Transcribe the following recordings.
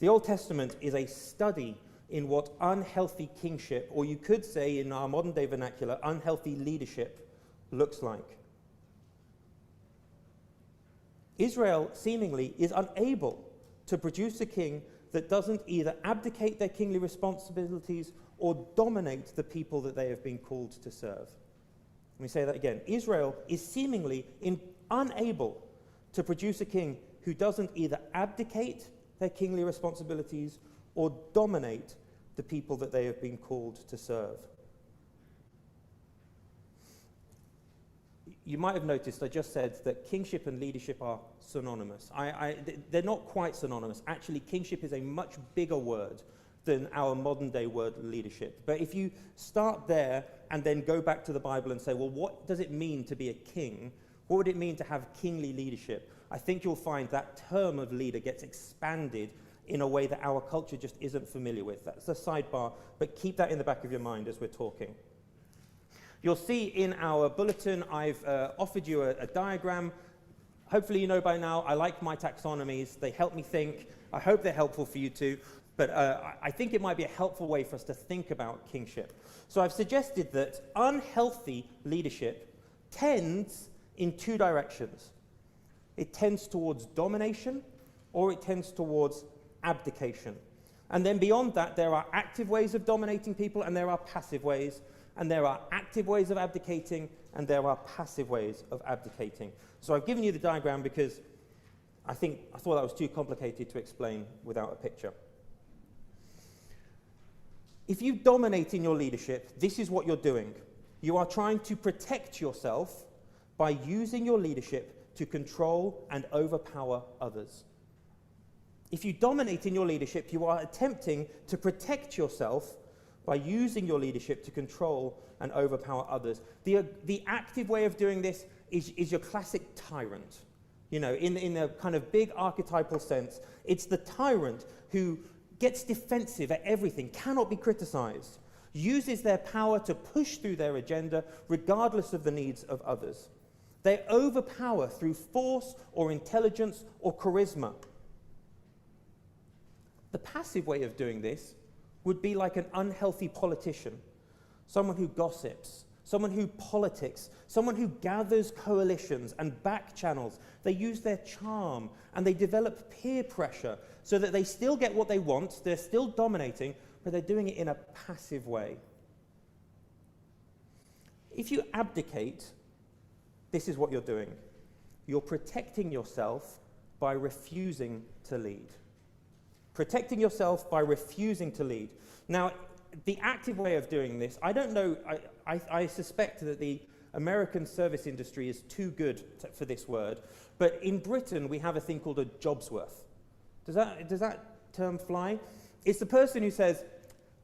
The Old Testament is a study in what unhealthy kingship, or you could say in our modern day vernacular, unhealthy leadership looks like. Israel seemingly is unable to produce a king that doesn't either abdicate their kingly responsibilities or dominate the people that they have been called to serve. Let me say that again. Israel is seemingly unable to produce a king who doesn't either abdicate their kingly responsibilities or dominate the people that they have been called to serve. You might have noticed I just said that kingship and leadership are synonymous. They're not quite synonymous. Actually, kingship is a much bigger word than our modern day word leadership. But if you start there and then go back to the Bible and say, well, what does it mean to be a king? What would it mean to have kingly leadership? I think you'll find that term of leader gets expanded in a way that our culture just isn't familiar with. That's a sidebar, but keep that in the back of your mind as we're talking. You'll see in our bulletin, I've offered you a diagram. Hopefully you know by now, I like my taxonomies. They help me think. I hope they're helpful for you too. But I think it might be a helpful way for us to think about kingship. So I've suggested that unhealthy leadership tends in two directions. It tends towards domination, or it tends towards abdication. And then beyond that, there are active ways of dominating people, and there are passive ways. And there are active ways of abdicating, and there are passive ways of abdicating. So I've given you the diagram because I thought that was too complicated to explain without a picture. If you dominate in your leadership, this is what you're doing. You are trying to protect yourself by using your leadership to control and overpower others. If you dominate in your leadership, you are attempting to protect yourself by using your leadership to control and overpower others. The active way of doing this is your classic tyrant. You know, in a kind of big archetypal sense, it's the tyrant who gets defensive at everything, cannot be criticized, uses their power to push through their agenda regardless of the needs of others. They overpower through force or intelligence or charisma. The passive way of doing this would be like an unhealthy politician, someone who gossips, someone who politics, someone who gathers coalitions and back channels. They use their charm and they develop peer pressure so that they still get what they want, they're still dominating, but they're doing it in a passive way. If you abdicate, this is what you're doing. You're protecting yourself by refusing to lead. Protecting yourself by refusing to lead. Now, the active way of doing this, I don't know, I suspect that the American service industry is too good for this word, but in Britain we have a thing called a job's worth. Does that term fly? It's the person who says,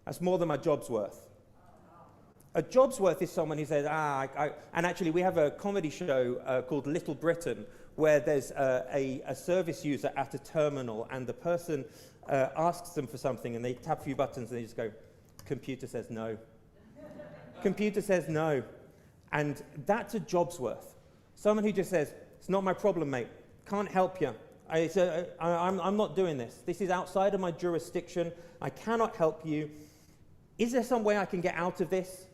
that's more than my job's worth. A job's worth is someone who says, and actually we have a comedy show called Little Britain, where there's a service user at a terminal and the person asks them for something and they tap a few buttons and they just go, computer says no. Computer says no. And that's a job's worth. Someone who just says, it's not my problem, mate. Can't help you. I'm not doing this. This is outside of my jurisdiction. I cannot help you. Is there some way I can get out of this?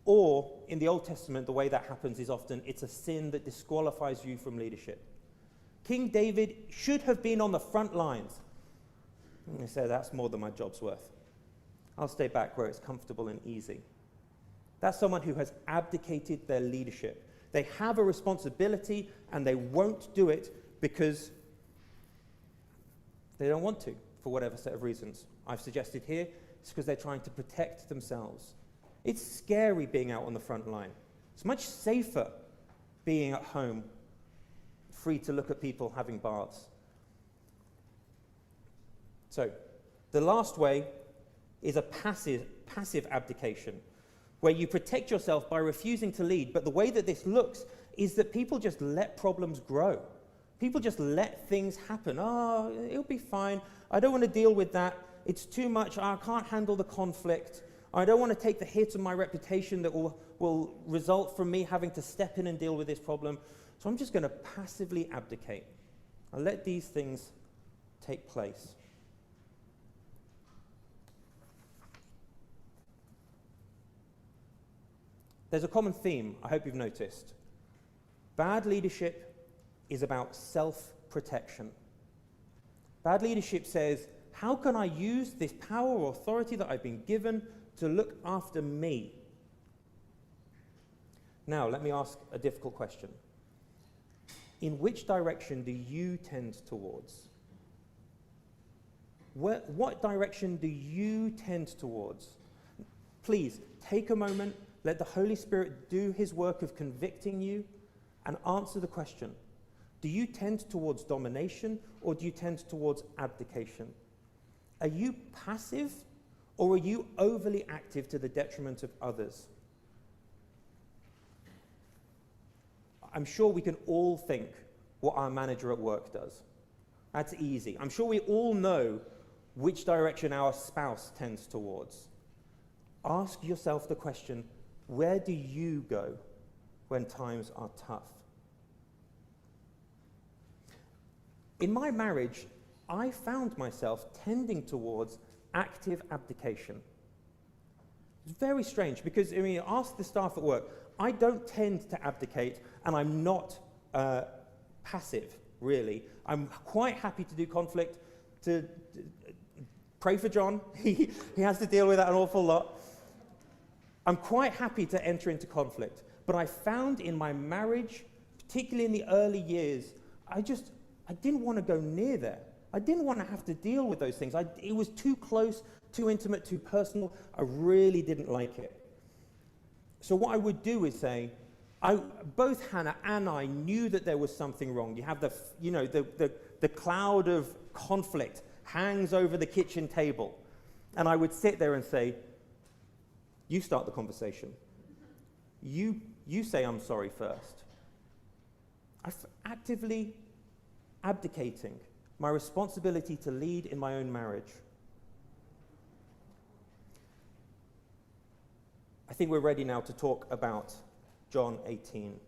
Or, in the Old Testament, the way that happens is often it's a sin that disqualifies you from leadership. King David should have been on the front lines. I'm going to say that's more than my job's worth. I'll stay back where it's comfortable and easy. That's someone who has abdicated their leadership. They have a responsibility and they won't do it because they don't want to, for whatever set of reasons. I've suggested here it's because they're trying to protect themselves. It's scary being out on the front line. It's much safer being at home, free to look at people having baths. So, the last way is a passive abdication, where you protect yourself by refusing to lead. But the way that this looks is that people just let problems grow. People just let things happen. Oh, it'll be fine. I don't want to deal with that. It's too much. I can't handle the conflict. I don't want to take the hit on my reputation that will result from me having to step in and deal with this problem. So I'm just going to passively abdicate. I'll let these things take place. There's a common theme, I hope you've noticed. Bad leadership is about self-protection. Bad leadership says, how can I use this power or authority that I've been given to look after me? Now, let me ask a difficult question. In which direction do you tend towards? What direction do you tend towards? Please, take a moment, let the Holy Spirit do his work of convicting you, and answer the question. Do you tend towards domination, or do you tend towards abdication? Are you passive, or are you overly active to the detriment of others? I'm sure we can all think what our manager at work does. That's easy. I'm sure we all know which direction our spouse tends towards. Ask yourself the question, where do you go when times are tough? In my marriage, I found myself tending towards active abdication. It's very strange because, ask the staff at work. I don't tend to abdicate, and I'm not passive, really. I'm quite happy to do conflict, to pray for John. He has to deal with that an awful lot. I'm quite happy to enter into conflict, but I found in my marriage, particularly in the early years, I didn't want to go near there. I didn't want to have to deal with those things. It was too close, too intimate, too personal. I really didn't like it. So what I would do is say, both Hannah and I knew that there was something wrong. You have the cloud of conflict hangs over the kitchen table. And I would sit there and say, you start the conversation. You say I'm sorry first. I'm actively abdicating my responsibility to lead in my own marriage. I think we're ready now to talk about John 18.